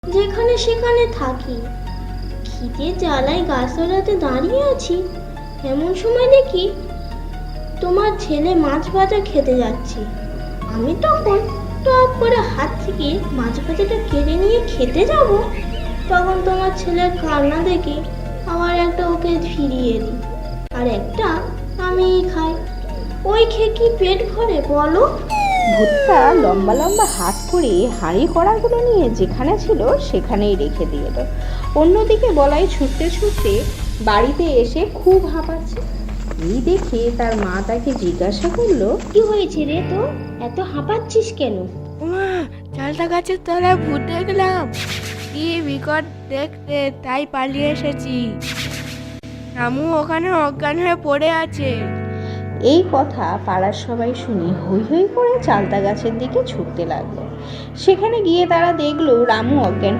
যেখানে সেখানে থাকি, খিদে জ্বালায় গাছতলাতে দাঁড়িয়ে আছি। এমন সময় দেখি তোমার ছেলে মাছ ভাজা খেতে যাচ্ছে। আমি তখন টপ করে হাত থেকে মাছ ভাজাটা কেড়ে নিয়ে খেতে যাব, তখন তোমার ছেলের কান্না দেখে আবার একটা ওকে ফিরিয়ে দিই, আর একটা আমিই খাই। ওই খেয়ে কি পেট ভরে বলো? ভূতটা লম্বা লম্বা হাত করে হাঁড়ি কড়াগুলো নিয়ে যেখানে ছিল সেখানেই রেখে দিয়ে এলো। অন্যদিকে বলাই ছুটতে ছুটতে বাড়িতে এসে খুব হাঁপাচ্ছে। এই দেখে তার মা তাকে জিজ্ঞাসা করলো, কি হয়েছে রে তোর, এত হাঁপাচ্ছিস কেন? মা, চালতা গাছের তলায় ভূত দেখলাম, কি বিকট দেখতে, তাই পালিয়ে এসেছি। রামু ওখানে অজ্ঞান হয়ে পড়ে আছে। এই কথা পাড়ার সবাই শুনে হৈ হৈ করে চালতা গাছের দিকে ছুটতে লাগলো। সেখানে গিয়ে তারা দেখলো রামু অজ্ঞান